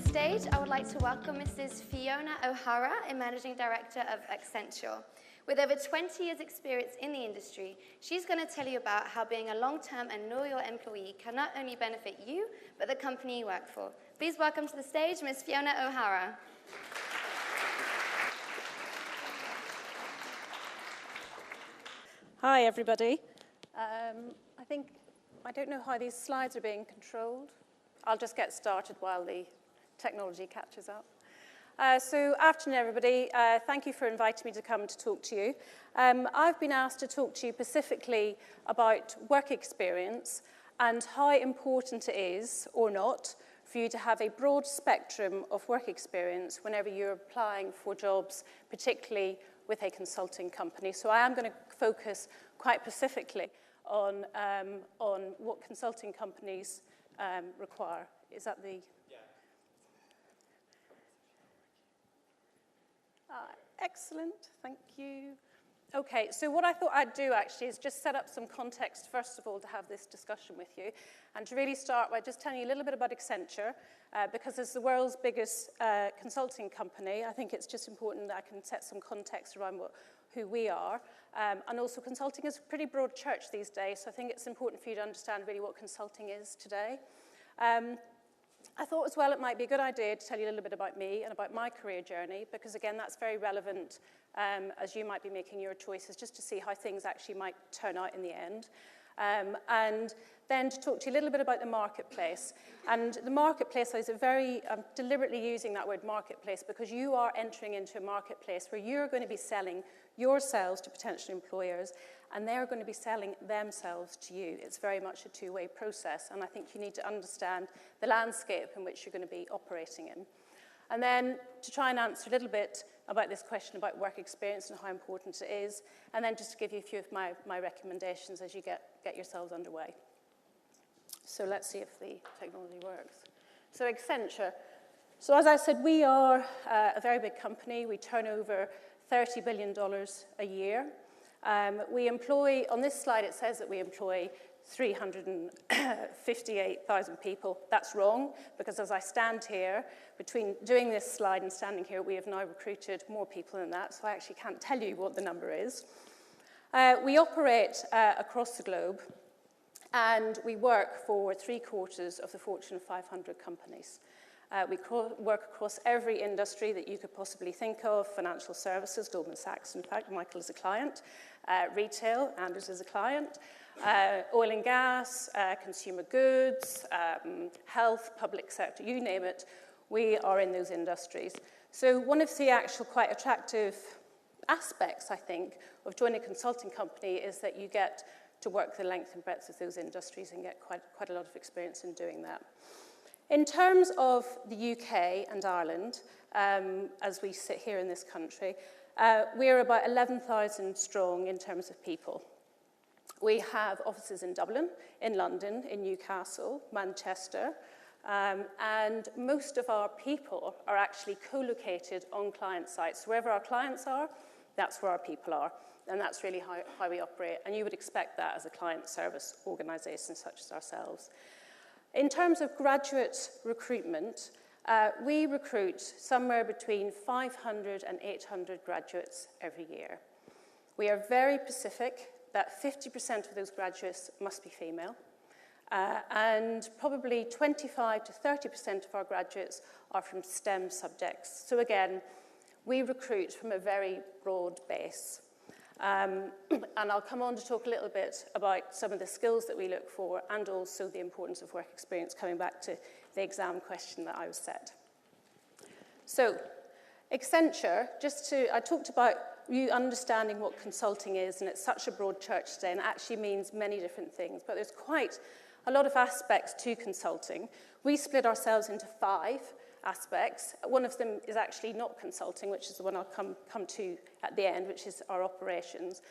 stage, I would like to welcome Mrs. Fiona O'Hara, a Managing Director of Accenture. With over 20 years' experience in the industry, she's going to tell you about how being a long-term and loyal employee can not only benefit you, but the company you work for. Please welcome to the stage Ms. Fiona O'Hara. Hi, everybody. I don't know how these slides are being controlled. I'll just get started while the technology catches up. So afternoon, everybody. Thank you for inviting me to come to talk to you. I've been asked to talk to you specifically about work experience and how important it is, or not, for you to have a broad spectrum of work experience whenever you're applying for jobs, particularly with a consulting company. So I am going to focus quite specifically on what consulting companies require. Is that the... Excellent, thank you. Okay, so what I thought I'd do actually is just set up some context, first of all, to have this discussion with you, and to really start by just telling you a little bit about Accenture, because as the world's biggest consulting company, I think it's just important that I can set some context around who we are. And also consulting is a pretty broad church these days, so I think it's important for you to understand really what consulting is today. I thought as well it might be a good idea to tell you a little bit about me and about my career journey, because again, that's very relevant as you might be making your choices, just to see how things actually might turn out in the end. And then to talk to you a little bit about the marketplace. And the marketplace is I'm deliberately using that word marketplace because you are entering into a marketplace where you're going to be selling yourselves to potential employers, and they're going to be selling themselves to you. It's very much a two-way process, and I think you need to understand the landscape in which you're going to be operating in. And then to try and answer a little bit about this question about work experience and how important it is, and then just to give you a few of my recommendations as you get yourselves underway. So let's see if the technology works. So Accenture. So as I said, we are a very big company. We turn over $30 billion a year. We employ, on this slide it says that we employ 358,000 people. That's wrong, because as I stand here, between doing this slide and standing here, we have now recruited more people than that, so I actually can't tell you what the number is. We operate across the globe, and we work for 3/4 of the Fortune 500 companies. We work across every industry that you could possibly think of: financial services, Goldman Sachs, in fact, Michael is a client, retail, Anders is a client, oil and gas, consumer goods, health, public sector, you name it, we are in those industries. So one of the actual quite attractive aspects, I think, of joining a consulting company is that you get to work the length and breadth of those industries and get quite a lot of experience in doing that. In terms of the UK and Ireland, as we sit here in this country, we're about 11,000 strong in terms of people. We have offices in Dublin, in London, in Newcastle, Manchester, and most of our people are actually co-located on client sites. Wherever our clients are, that's where our people are, and that's really how we operate, and you would expect that as a client service organisation such as ourselves. In terms of graduate recruitment, we recruit somewhere between 500 and 800 graduates every year. We are very specific that 50% of those graduates must be female, and probably 25 to 30% of our graduates are from STEM subjects. So again, we recruit from a very broad base. And I'll come on to talk a little bit about some of the skills that we look for and also the importance of work experience, coming back to the exam question that I was set. So, Accenture, I talked about you understanding what consulting is, and it's such a broad church today, and it actually means many different things, but there's quite a lot of aspects to consulting. We split ourselves into 5 aspects. One of them is actually not consulting, which is the one I'll come to at the end, which is our operations.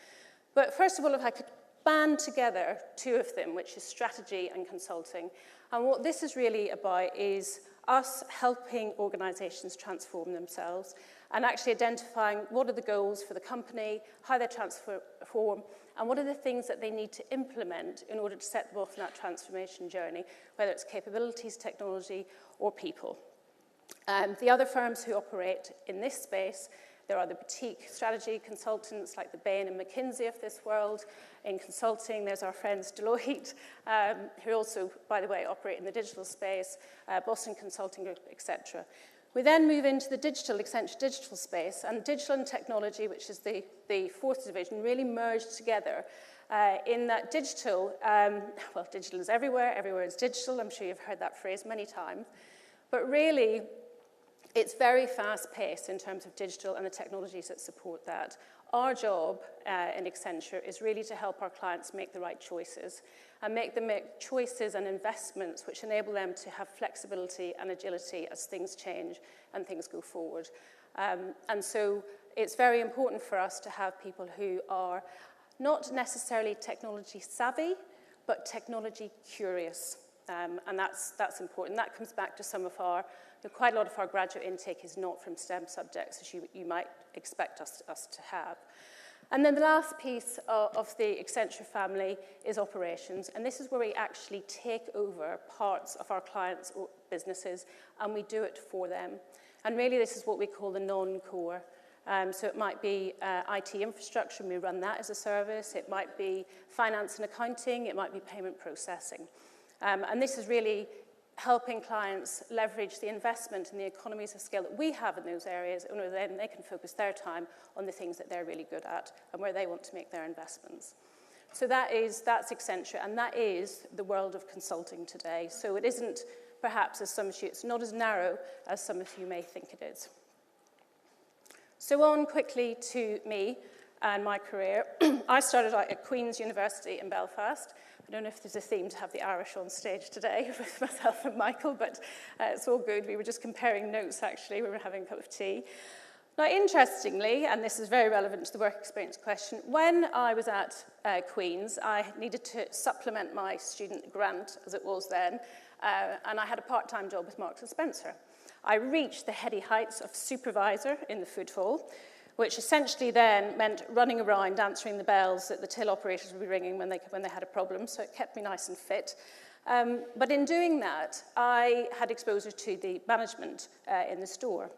But first of all, if I could band together 2 of them, which is strategy and consulting. And what this is really about is us helping organizations transform themselves and actually identifying what are the goals for the company, how they transform, and what are the things that they need to implement in order to set them off on that transformation journey, whether it's capabilities, technology, or people. The other firms who operate in this space, there are the boutique strategy consultants like the Bain and McKinsey of this world. In consulting, there's our friends Deloitte, who also, by the way, operate in the digital space, Boston Consulting Group, etc. We then move into the Accenture digital space, and digital and technology, which is the fourth division, really merged together in that digital, well, digital is everywhere is digital. I'm sure you've heard that phrase many times. But really, it's very fast-paced in terms of digital and the technologies that support that. Our job in Accenture is really to help our clients make the right choices and make them make choices and investments which enable them to have flexibility and agility as things change and things go forward. And so it's very important for us to have people who are not necessarily technology savvy, but technology curious. And that's important. That comes back to some of our, quite a lot of our graduate intake is not from STEM subjects, as you might expect us to have. And then the last piece of the Accenture family is operations. And this is where we actually take over parts of our clients' businesses and we do it for them. And really this is what we call the non-core. So it might be IT infrastructure, and we run that as a service. It might be finance and accounting. It might be payment processing. And this is really helping clients leverage the investment and the economies of scale that we have in those areas, and then they can focus their time on the things that they're really good at and where they want to make their investments. So that's Accenture, and that is the world of consulting today. So it isn't perhaps, as some of you, it's not as narrow as some of you may think it is. So on quickly to me and my career. I started out at Queen's University in Belfast. I don't know if there's a theme to have the Irish on stage today with myself and Michael, but it's all good. We were just comparing notes, actually. We were having a cup of tea. Now, interestingly, and this is very relevant to the work experience question, when I was at Queen's, I needed to supplement my student grant, as it was then, and I had a part-time job with Marks & Spencer. I reached the heady heights of supervisor in the food hall, which essentially then meant running around answering the bells that the till operators would be ringing when they had a problem, so it kept me nice and fit. But in doing that, I had exposure to the management in the store.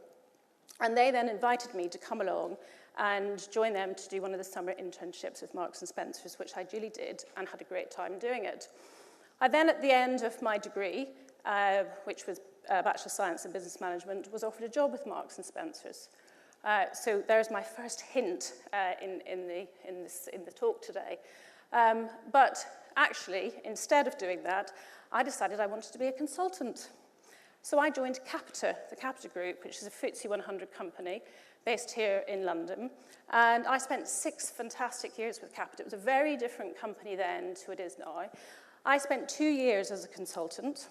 And they then invited me to come along and join them to do one of the summer internships with Marks & Spencer's, which I duly did and had a great time doing it. I then, at the end of my degree, which was Bachelor of Science in Business Management, was offered a job with Marks & Spencer's. So there's my first hint in the talk today. But actually, instead of doing that, I decided I wanted to be a consultant. So I joined Capita, the Capita Group, which is a FTSE 100 company based here in London. And I spent 6 fantastic years with Capita. It was a very different company then to it is now. I spent 2 years as a consultant,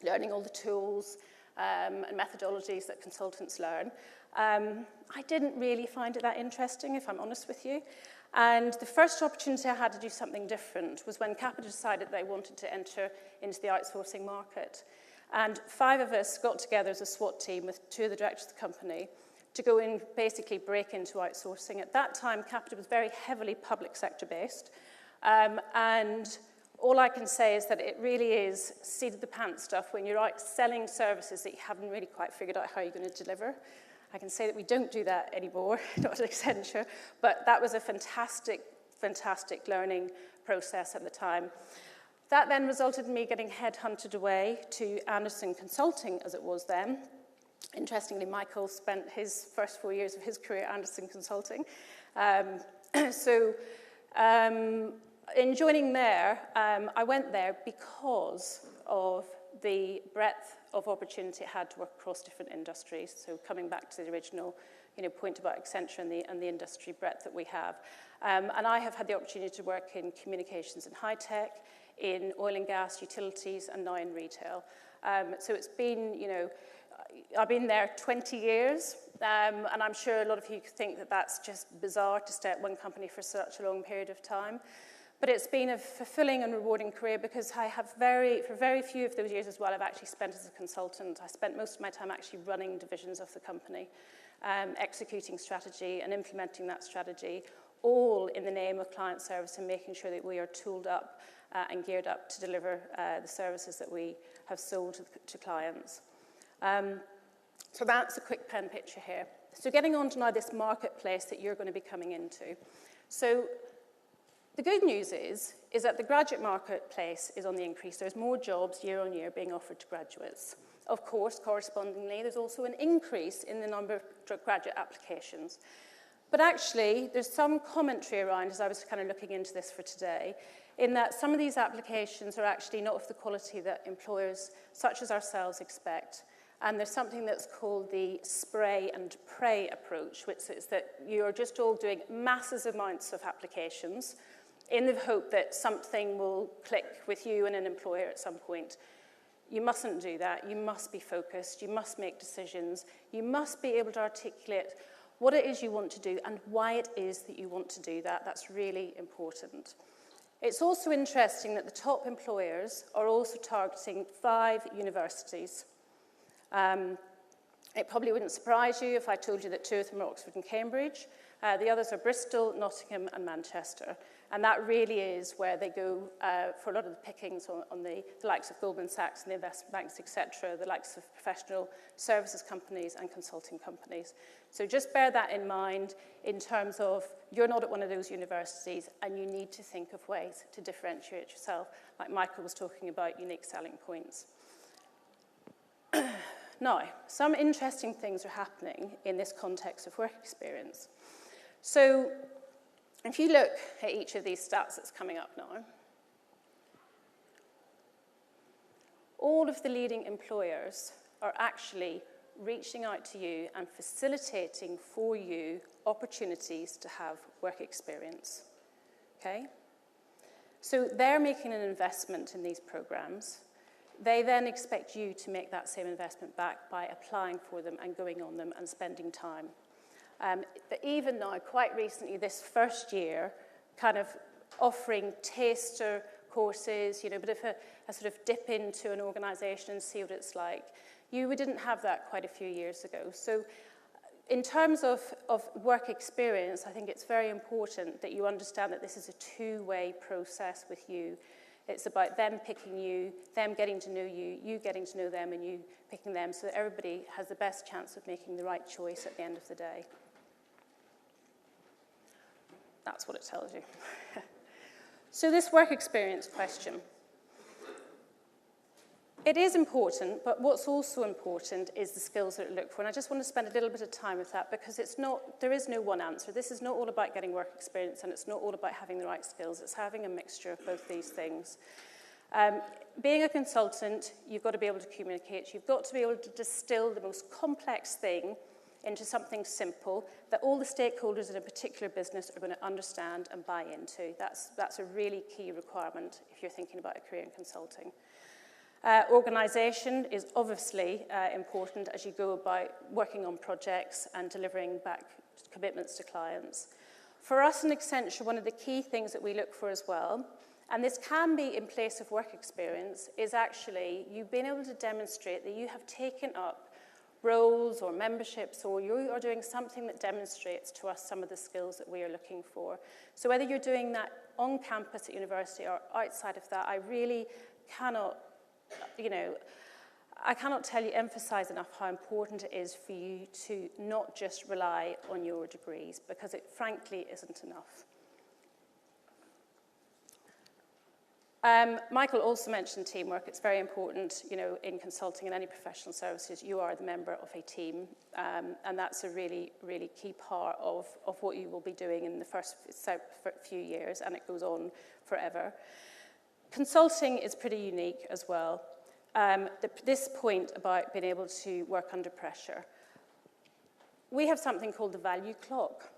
learning all the tools and methodologies that consultants learn. I didn't really find it that interesting, if I'm honest with you. And the first opportunity I had to do something different was when Capita decided they wanted to enter into the outsourcing market. And 5 of us got together as a SWAT team with 2 of the directors of the company to go and basically break into outsourcing. At that time, Capita was very heavily public sector based. And all I can say is that it really is seat of the pants stuff when you're out selling services that you haven't really quite figured out how you're going to deliver. I can say that we don't do that anymore, not at Accenture, but that was a fantastic, fantastic learning process at the time. That then resulted in me getting headhunted away to Anderson Consulting, as it was then. Interestingly, Michael spent his first 4 years of his career at Anderson Consulting. In joining there, I went there because of the breadth of opportunity it had to work across different industries. So coming back to the original point about Accenture and the industry breadth that we have. And I have had the opportunity to work in communications and high tech, in oil and gas, utilities, and now in retail. So it's been, I've been there 20 years, and I'm sure a lot of you think that that's just bizarre to stay at one company for such a long period of time. But it's been a fulfilling and rewarding career because I have for very few of those years as well, I've actually spent as a consultant. I spent most of my time actually running divisions of the company, executing strategy and implementing that strategy, all in the name of client service and making sure that we are tooled up and geared up to deliver the services that we have sold to clients. So that's a quick pen picture here. So getting on to now this marketplace that you're going to be coming into. So the good news is that the graduate marketplace is on the increase. There's more jobs year on year being offered to graduates. Of course, correspondingly, there's also an increase in the number of graduate applications. But actually, there's some commentary around, as I was kind of looking into this for today, in that some of these applications are actually not of the quality that employers such as ourselves expect. And there's something that's called the spray and pray approach, which is that you're just all doing massive amounts of applications in the hope that something will click with you and an employer at some point. You mustn't do that. You must be focused. You must make decisions. You must be able to articulate what it is you want to do and why it is that you want to do that. That's really important. It's also interesting that the top employers are also targeting 5 universities. It probably wouldn't surprise you if I told you that 2 of them are Oxford and Cambridge. The others are Bristol, Nottingham and Manchester. And that really is where they go for a lot of the pickings on the likes of Goldman Sachs and the investment banks, etc., the likes of professional services companies and consulting companies. So just bear that in mind in terms of you're not at one of those universities and you need to think of ways to differentiate yourself, like Michael was talking about unique selling points. Now, some interesting things are happening in this context of work experience. So if you look at each of these stats that's coming up now, all of the leading employers are actually reaching out to you and facilitating for you opportunities to have work experience, okay? So they're making an investment in these programs. They then expect you to make that same investment back by applying for them and going on them and spending time. But even now, quite recently, this first year, kind of offering taster courses, you know, but if a sort of dip into an organisation and see what it's like. We didn't have that quite a few years ago. So in terms of work experience, I think it's very important that you understand that this is a two-way process with you. It's about them picking you, them getting to know you, you getting to know them, and you picking them, so that everybody has the best chance of making the right choice at the end of the day. That's what it tells you. So this work experience question. It is important, but what's also important is the skills that it look for. And I just want to spend a little bit of time with that because there is no one answer. This is not all about getting work experience and it's not all about having the right skills. It's having a mixture of both these things. Being a consultant, you've got to be able to communicate. You've got to be able to distill the most complex thing into something simple that all the stakeholders in a particular business are going to understand and buy into. That's a really key requirement if you're thinking about a career in consulting. Organisation is obviously important as you go about working on projects and delivering back commitments to clients. For us in Accenture, one of the key things that we look for as well, and this can be in place of work experience, is actually you've been able to demonstrate that you have taken up roles or memberships or you are doing something that demonstrates to us some of the skills that we are looking for. So whether you're doing that on campus at university or outside of that, I really cannot I cannot emphasize enough how important it is for you to not just rely on your degrees, because it frankly isn't enough. Michael also mentioned teamwork. It's very important, in consulting and any professional services, you are the member of a team, and that's a really, really key part of what you will be doing in the first few years, and it goes on forever. Consulting is pretty unique as well. This point about being able to work under pressure. We have something called the value clock.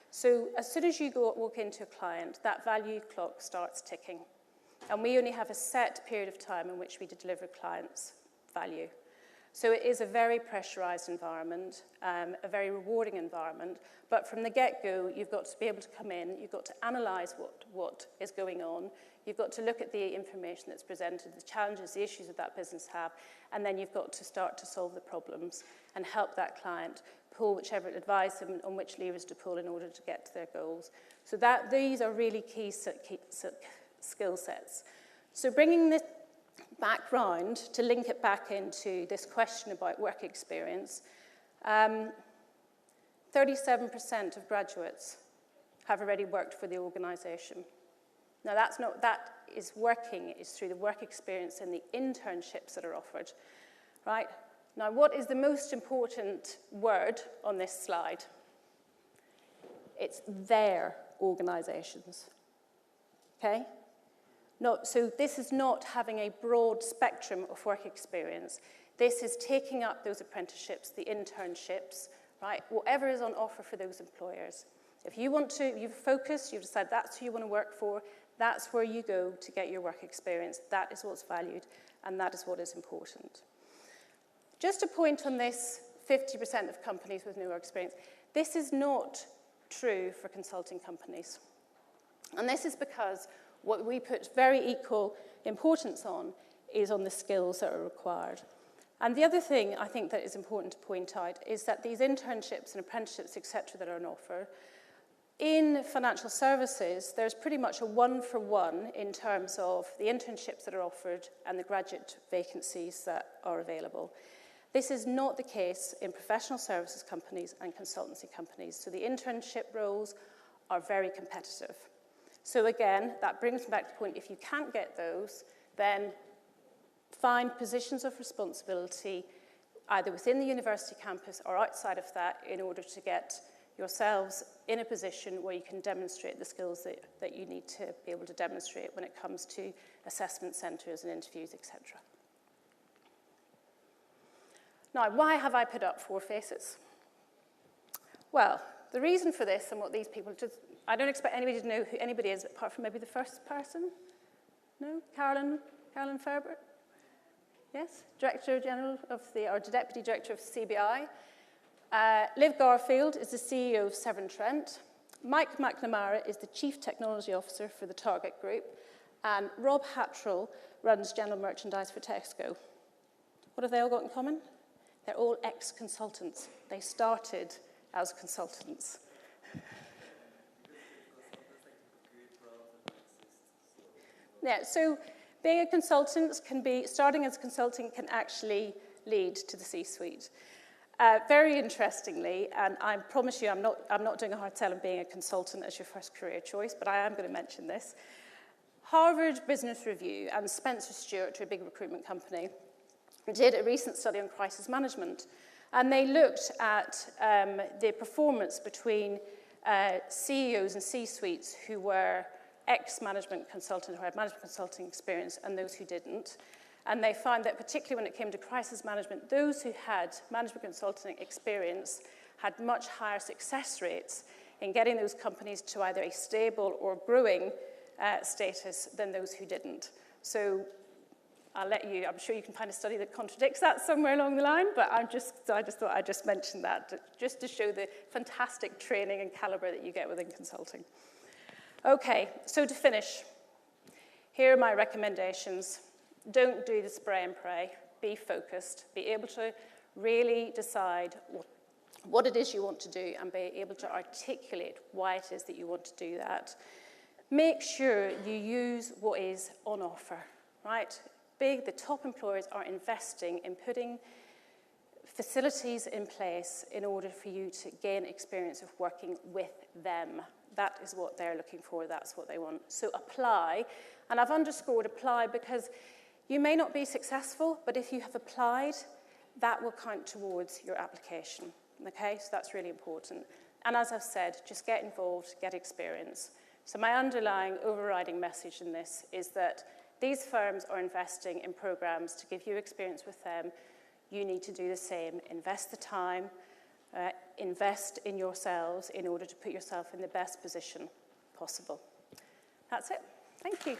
So as soon as you walk into a client, that value clock starts ticking. And we only have a set period of time in which we deliver clients' value. So it is a very pressurized environment, a very rewarding environment, but from the get-go, you've got to be able to come in, you've got to analyze what is going on, you've got to look at the information that's presented, the challenges, the issues that that business have, and then you've got to start to solve the problems and help that client advise them on which levers to pull in order to get to their goals. So these are really key skill sets. So bringing back round, to link it back into this question about work experience, 37% of graduates have already worked for the organisation. Now, that is working, is through the work experience and the internships that are offered, right? Now, what is the most important word on this slide? It's their organisations, okay? So this is not having a broad spectrum of work experience. This is taking up those apprenticeships, the internships, right? Whatever is on offer for those employers. If you want to, you've focused, you've decided that's who you want to work for, that's where you go to get your work experience. That is what's valued, and that is what is important. Just a point on this 50% of companies with no work experience. This is not true for consulting companies. And this is because what we put very equal importance on is on the skills that are required. And the other thing I think that is important to point out is that these internships and apprenticeships, etc., that are on offer, in financial services, there's pretty much a one-for-one in terms of the internships that are offered and the graduate vacancies that are available. This is not the case in professional services companies and consultancy companies. So the internship roles are very competitive. So again, that brings me back to the point, if you can't get those, then find positions of responsibility either within the university campus or outside of that in order to get yourselves in a position where you can demonstrate the skills that you need to be able to demonstrate when it comes to assessment centres and interviews, etc. Now, why have I put up 4 faces? Well, the reason for this and what these people just, I don't expect anybody to know who anybody is apart from maybe the first person. No? Carolyn Ferber? Yes? Director General of or Deputy Director of CBI. Liv Garfield is the CEO of Severn Trent. Mike McNamara is the Chief Technology Officer for the Target Group. And Rob Hattrell runs General Merchandise for Tesco. What have they all got in common? They're all ex-consultants. They started as consultants. Yeah, so being a consultant can be, starting as a consultant can actually lead to the C-suite. Very interestingly, and I promise you I'm not doing a hard sell on being a consultant as your first career choice, but I am going to mention this. Harvard Business Review and Spencer Stuart, who are a big recruitment company, did a recent study on crisis management. And they looked at the performance between CEOs and C-suites who were ex-management consultants, who had management consulting experience, and those who didn't. And they found that particularly when it came to crisis management, those who had management consulting experience had much higher success rates in getting those companies to either a stable or growing status than those who didn't. So I'm sure you can find a study that contradicts that somewhere along the line, but I just thought I'd just mention that just to show the fantastic training and caliber that you get within consulting. Okay, so to finish, here are my recommendations. Don't do the spray and pray. Be focused. Be able to really decide what it is you want to do and be able to articulate why it is that you want to do that. Make sure you use what is on offer, right? The top employers are investing in putting facilities in place in order for you to gain experience of working with them. That is what they're looking for. That's what they want. So apply. And I've underscored apply because you may not be successful, but if you have applied, that will count towards your application. Okay, so that's really important. And as I've said, just get involved, get experience. So my underlying overriding message in this is that these firms are investing in programs to give you experience with them. You need to do the same. Invest the time, invest in yourselves in order to put yourself in the best position possible. That's it. Thank you.